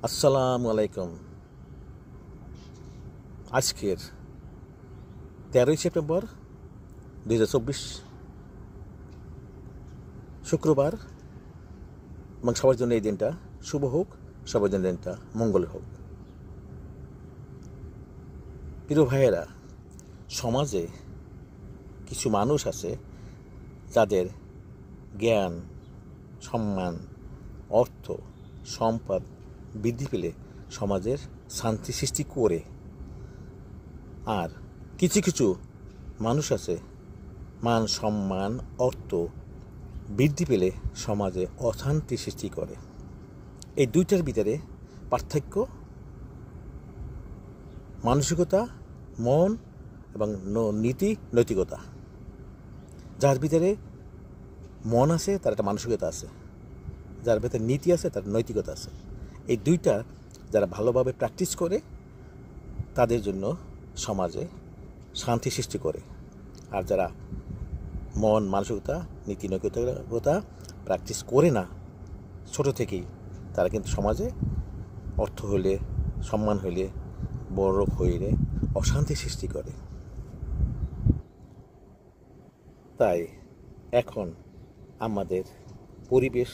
আসসালামু আলাইকুম। আজকের 13ই সেপ্টেম্বর 2024 শুক্রবার, এবং সবার জন্য এই দিনটা শুভ হোক, সবার জন্য দিনটা মঙ্গল হোক। প্রিয় ভাইয়েরা, সমাজে কিছু মানুষ আছে যাদের জ্ঞান, সম্মান, অর্থ, সম্পদ বৃদ্ধি পেলে সমাজের শান্তি সৃষ্টি করে, আর কিছু কিছু মানুষ আছে মান, সম্মান, অর্থ বৃদ্ধি পেলে সমাজে অশান্তি সৃষ্টি করে। এই দুইটার ভিতরে পার্থক্য মানসিকতা, মন এবং নীতি নৈতিকতা। যার ভিতরে মন আছে তার একটা মানসিকতা আছে, যার ভিতরে নীতি আছে তার নৈতিকতা আছে। এই দুইটা যারা ভালোভাবে প্র্যাকটিস করে তাদের জন্য সমাজে শান্তি সৃষ্টি করে। আর যারা মন, মানসিকতা, নীতি নৈতিকতা প্র্যাকটিস করে না ছোট থেকেই, তারা কিন্তু সমাজে অর্থ হলে, সম্মান হইলে, বড় হইলে অশান্তি সৃষ্টি করে। তাই এখন আমাদের পরিবেশ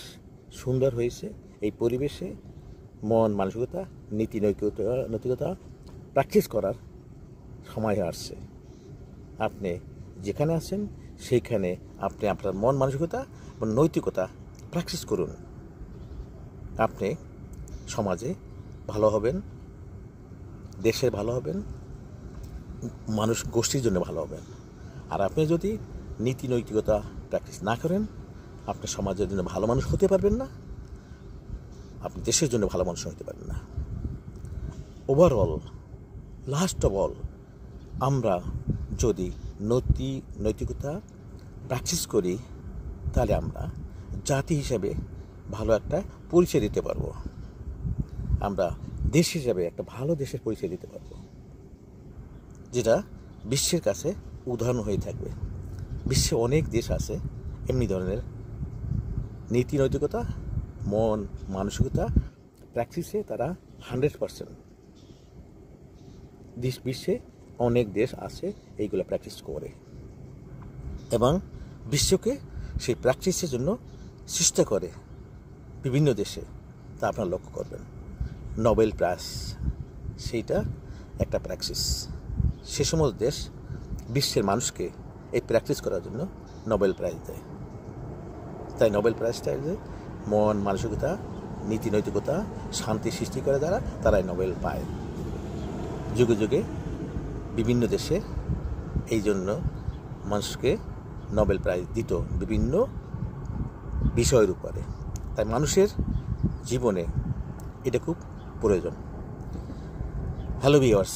সুন্দর হয়েছে। এই পরিবেশে মন, মানসিকতা, নীতি নৈতিকতা প্র্যাকটিস করার সময় আসছে। আপনি যেখানে আছেন সেইখানে আপনি আপনার মন, মানসিকতা এবং নৈতিকতা প্র্যাকটিস করুন। আপনি সমাজে ভালো হবেন, দেশের ভালো হবেন, মানুষ গোষ্ঠীর জন্য ভালো হবেন। আর আপনি যদি নীতি নৈতিকতা প্র্যাকটিস না করেন, আপনি সমাজের জন্য ভালো মানুষ হতে পারবেন না, আপনি দেশের জন্য ভালো মানুষ হতে পারবেন না। ওভারঅল, লাস্ট অফ অল, আমরা যদি নৈতিকতা প্র্যাকটিস করি তাহলে আমরা জাতি হিসাবে ভালো একটা পরিচয় দিতে পারবো। আমরা দেশ হিসাবে একটা ভালো দেশের পরিচয় দিতে পারবো, যেটা বিশ্বের কাছে উদাহরণ হয়ে থাকবে। বিশ্বে অনেক দেশ আছে এমনি ধরনের নীতি নৈতিকতা, মন, মানসিকতা প্র্যাকটিসে তারা 100%। বিশ্বে অনেক দেশ আছে এইগুলো প্র্যাকটিস করে, এবং বিশ্বকে সেই প্র্যাকটিসের জন্য চেষ্টা করে বিভিন্ন দেশে। তা আপনারা লক্ষ্য করবেন। নোবেল প্রাইজ সেইটা একটা প্র্যাকটিস। সে সমস্ত দেশ বিশ্বের মানুষকে এই প্র্যাকটিস করার জন্য নোবেল প্রাইজ দেয়। তাই নোবেল প্রাইজটা যে মন, মানসিকতা, নীতি নৈতিকতা, শান্তি সৃষ্টি করে যারা, তারাই নোবেল পায়। যুগে যুগে বিভিন্ন দেশে এই জন্য মানুষকে নোবেল প্রাইজ দিত বিভিন্ন বিষয়ের উপরে। তাই মানুষের জীবনে এটা খুব প্রয়োজন। Hello viewers,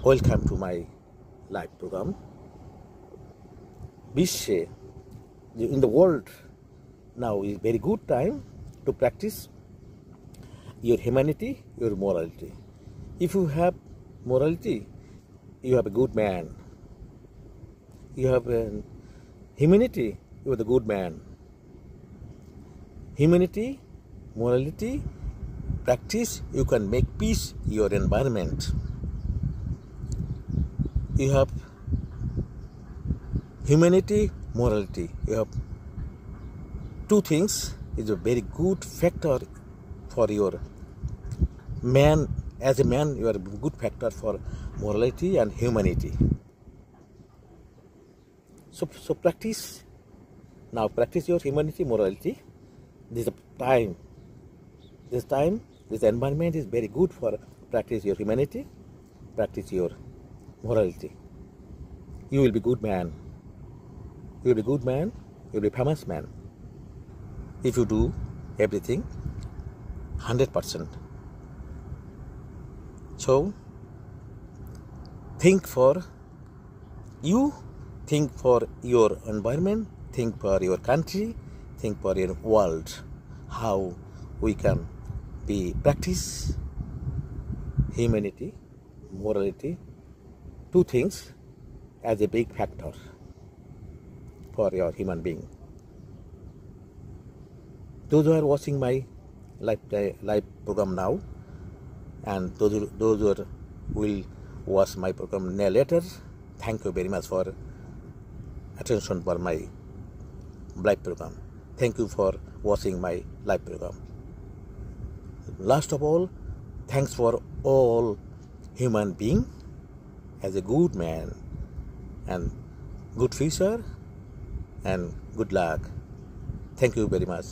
welcome to my live programme. বিশ্বে, in the world now is very good time to practice your humanity, your morality. If you have morality, you have a good man. You have humanity, you are the good man. Humanity, morality, practice, you can make peace your environment. You have humanity, morality. You have two things is a very good factor for your man. As a man, you are a good factor for morality and humanity. So practice. Now practice your humanity, morality. This time, this environment is very good for practice your humanity, practice your morality. You will be good man. You will be good man. You will be famous man. If you do everything 100%. So think for you, think for your environment, think for your country, think for your world. How we can be practice humanity, morality, two things as a big factor for your human being. Those who are watching my live program now, and those who will watch my program later, thank you very much for attention for my live program. Thank you for watching my live program. Last of all, thanks for all human being as a good man and good future and good luck. Thank you very much.